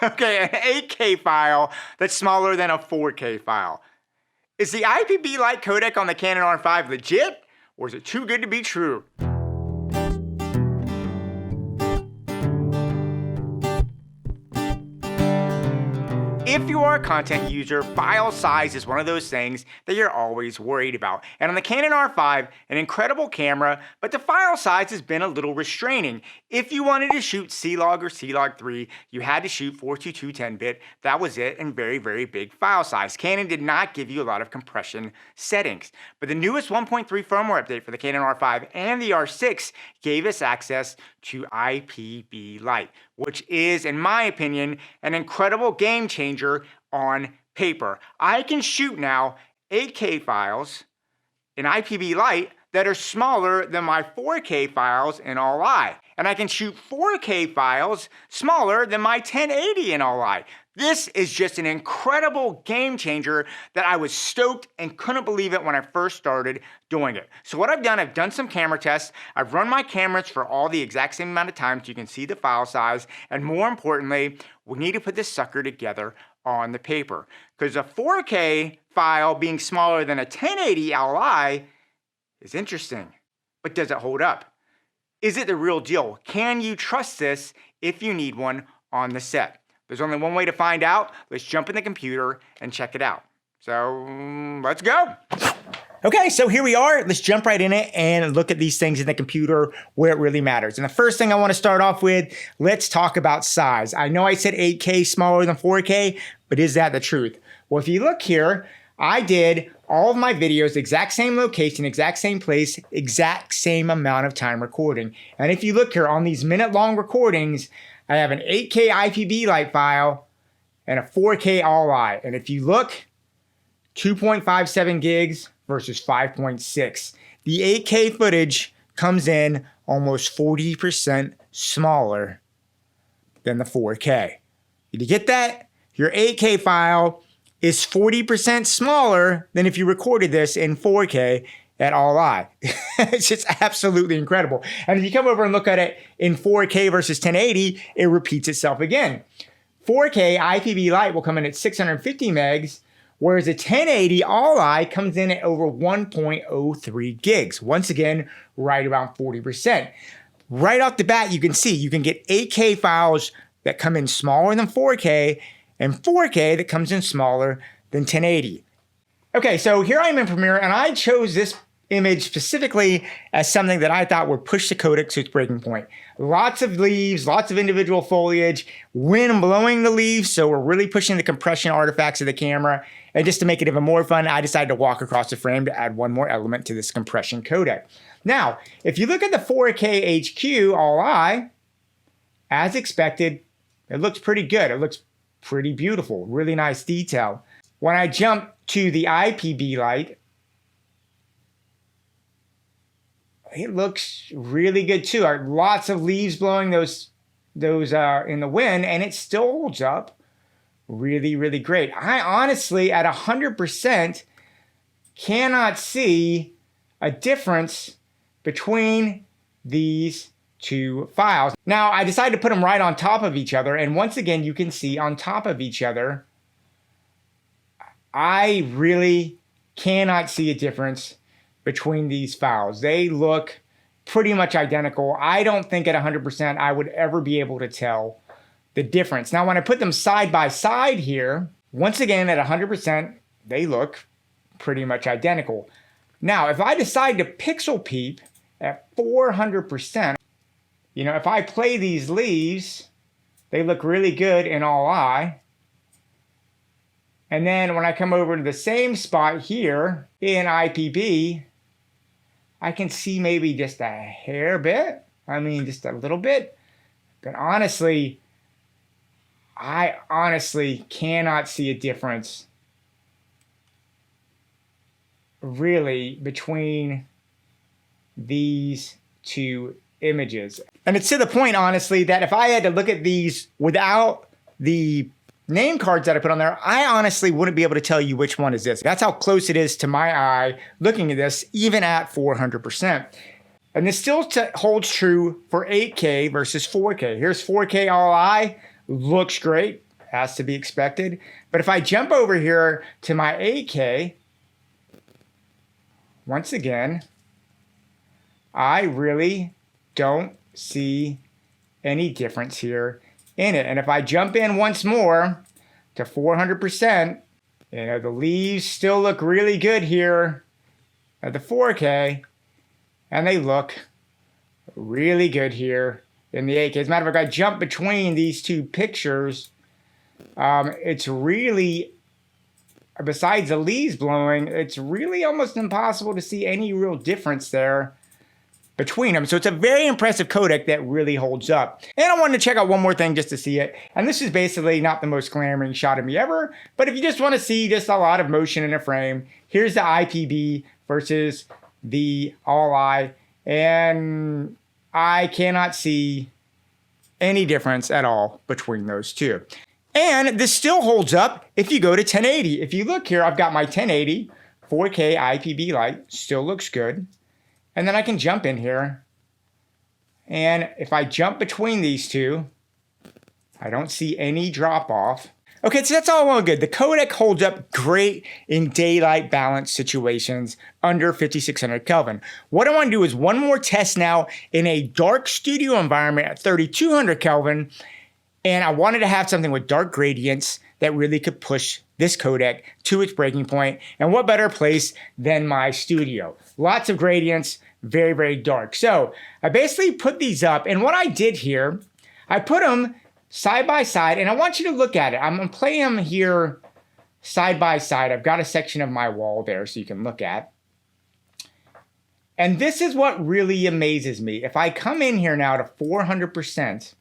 Okay, an 8K file that's smaller than a 4K file. Is the IPB-Light Codec on the Canon R5 legit, or is it too good to be true? If you are a content user, file size is one of those things that you're always worried about. And on the Canon R5, an incredible camera, but the file size has been a little restraining. If you wanted to shoot C-Log or C-Log 3, you had to shoot 422 10-bit. That was it, and very, very big file size. Canon did not give you a lot of compression settings. But the newest 1.3 firmware update for the Canon R5 and the R6 gave us access to IPB-Light, which is, in my opinion, an incredible game changer on paper. I can shoot now 8K files in IPB-Light that are smaller than my 4K files in All-I. And I can shoot 4K files smaller than my 1080 in All-I. This is just an incredible game changer that I was stoked and couldn't believe it when I first started doing it. So what I've done some camera tests. I've run my cameras for all the exact same amount of time so you can see the file size. And more importantly, we need to put this sucker together on the paper. Because a 4K file being smaller than a 1080 All-I is interesting. But does it hold up? Is it the real deal? Can you trust this if you need one on the set? There's only one way to find out. Let's jump in the computer and check it out. So let's go. Okay, so here we are. Let's jump right in it and look at these things in the computer where it really matters. And the first thing I want to start off with, let's talk about size. I know I said 8K smaller than 4K, but is that the truth? Well, if you look here, I did all of my videos, exact same location, exact same place, exact same amount of time recording. And if you look here on these minute-long recordings, I have an 8K IPB-Light file and a 4K All-I. And if you look, 2.57 gigs versus 5.6. The 8K footage comes in almost 40% smaller than the 4K. Did you get that? Your 8K file is 40% smaller than if you recorded this in 4K at All-I. It's just absolutely incredible. And if you come over and look at it in 4K versus 1080, it repeats itself again. 4K IPB-Light will come in at 650 megs, whereas a 1080 All-I comes in at over 1.03 gigs. Once again, right around 40%. Right off the bat, you can see you can get 8K files that come in smaller than 4K and 4K that comes in smaller than 1080. Okay, so here I am in Premiere, and I chose this image specifically as something that I thought would push the codec to its breaking point. Lots of leaves, lots of individual foliage, wind blowing the leaves, so we're really pushing the compression artifacts of the camera. And just to make it even more fun, I decided to walk across the frame to add one more element to this compression codec. Now, if you look at the 4K HQ All-I, as expected, it looks pretty good. It looks pretty beautiful, really nice detail. When I jump to the IPB-Light, it looks really good too. Lots of leaves blowing those in the wind, and it still holds up really, really great. I honestly, at 100%, cannot see a difference between these two files. Now, I decided to put them right on top of each other, and once again, you can see on top of each other, I really cannot see a difference between these files. They look pretty much identical. I don't think at 100% I would ever be able to tell the difference. Now, when I put them side by side here, once again at 100%, they look pretty much identical. Now, if I decide to pixel peep at 400%, you know, if I play these leaves, they look really good in All-I. And then when I come over to the same spot here in IPB, I can see maybe just a hair bit. I mean, just a little bit. But honestly, I honestly cannot see a difference really between these two images. And it's to the point, honestly, that if I had to look at these without the name cards that I put on there, I honestly wouldn't be able to tell you which one is this. That's how close it is to my eye looking at this, even at 400%. And this still holds true for 8K versus 4K. Here's 4K All-I, looks great. as to be expected. But if I jump over here to my 8K, once again, I really don't see any difference here in it. And if I jump in once more to 400%, the leaves still look really good here at the 4K, and they look really good here in the 8K. As a matter of fact, I jump between these two pictures. It's really, besides the leaves blowing, it's really almost impossible to see any real difference there between them. So it's a very impressive codec that really holds up. And I wanted to check out one more thing just to see it. And this is basically not the most glamoring shot of me ever, but if you just want to see just a lot of motion in a frame, here's the IPB versus the all-eye. And I cannot see any difference at all between those two. And this still holds up if you go to 1080. If you look here, I've got my 1080 4K IPB-Light, still looks good. And then I can jump in here. And if I jump between these two, I don't see any drop off. Okay, so that's all well and good. The codec holds up great in daylight balance situations under 5600 Kelvin. What I want to do is one more test now in a dark studio environment at 3200 Kelvin. And I wanted to have something with dark gradients that really could push this codec to its breaking point. And what better place than my studio? Lots of gradients, very, very dark. So I basically put these up. And what I did here, I put them side by side, and I want you to look at it. I'm gonna play them here side by side. I've got a section of my wall there so you can look at. And this is what really amazes me. If I come in here now to 400%,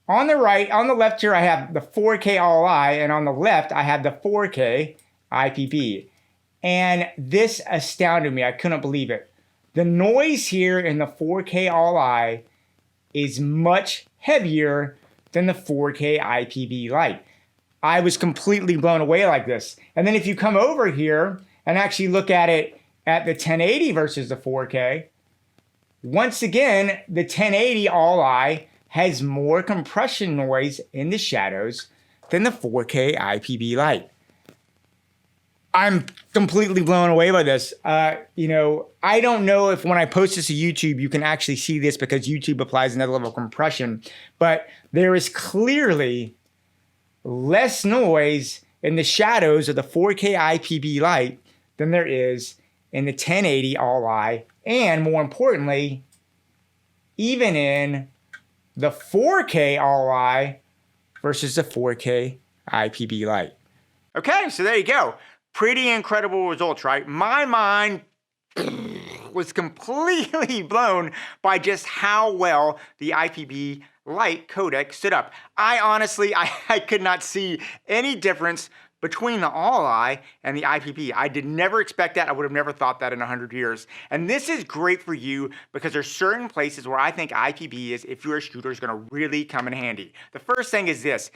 on the right, on the left here, I have the 4K all-eye, and on the left, I have the 4K IPB. And this astounded me. I couldn't believe it. The noise here in the 4K all-eye is much heavier than the 4K IPB-Light. I was completely blown away like this. And then if you come over here and actually look at it at the 1080 versus the 4K, once again, the 1080 all-eye has more compression noise in the shadows than the 4K IPB-Light. I'm completely blown away by this. I don't know if when I post this to YouTube, you can actually see this because YouTube applies another level of compression, but there is clearly less noise in the shadows of the 4K IPB-Light than there is in the 1080 all-eye, and more importantly, even in the 4K all-eye versus the 4K IPB-Light. Okay, so there you go. Pretty incredible results, right? My mind was completely blown by just how well the IPB-Light codec stood up. I honestly could not see any difference between the all-eye and the IPB. I did never expect that. I would have never thought that in 100 years. And this is great for you because there's certain places where I think IPB is, if you're a shooter, is going to really come in handy. The first thing is this.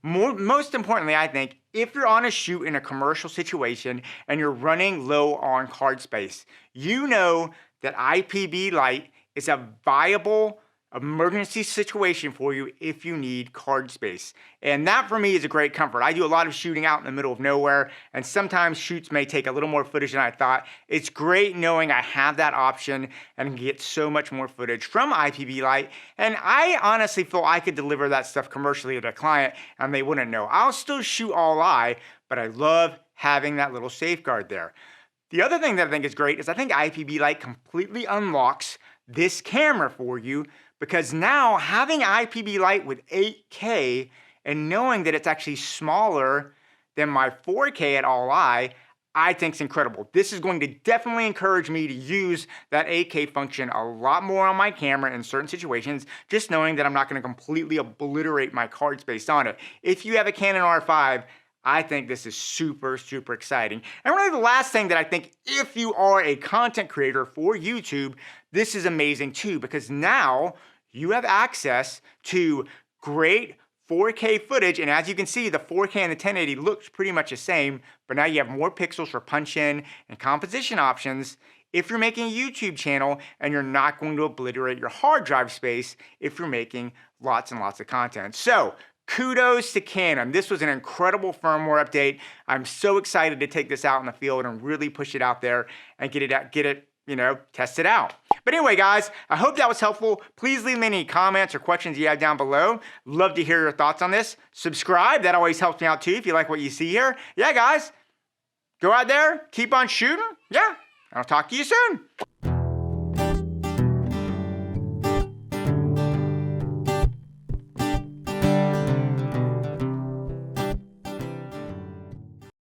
Most importantly, I think, if you're on a shoot in a commercial situation and you're running low on card space, you know that IPB-Light is a viable emergency situation for you if you need card space. And that for me is a great comfort. I do a lot of shooting out in the middle of nowhere, and sometimes shoots may take a little more footage than I thought. It's great knowing I have that option and can get so much more footage from IPB-Light. And I honestly feel I could deliver that stuff commercially to a client and they wouldn't know. I'll still shoot all eye, but I love having that little safeguard there. The other thing that I think is great is I think IPB-Light completely unlocks this camera for you, because now having IPB-Light with 8K and knowing that it's actually smaller than my 4K at all eye, I think is incredible. This is going to definitely encourage me to use that 8K function a lot more on my camera in certain situations, just knowing that I'm not going to completely obliterate my card space on it. If you have a Canon R5, I think this is super, super exciting. And really the last thing that I think, if you are a content creator for YouTube, this is amazing too, because now you have access to great 4K footage. And as you can see, the 4K and the 1080 looks pretty much the same, but now you have more pixels for punch in and composition options if you're making a YouTube channel, and you're not going to obliterate your hard drive space if you're making lots and lots of content. So kudos to Canon. This was an incredible firmware update. I'm so excited to take this out in the field and really push it out there and get it, test it out. But anyway, guys, I hope that was helpful. Please leave me any comments or questions you have down below. Love to hear your thoughts on this. Subscribe. That always helps me out too if you like what you see here. Yeah, guys, go out there, keep on shooting. Yeah, I'll talk to you soon.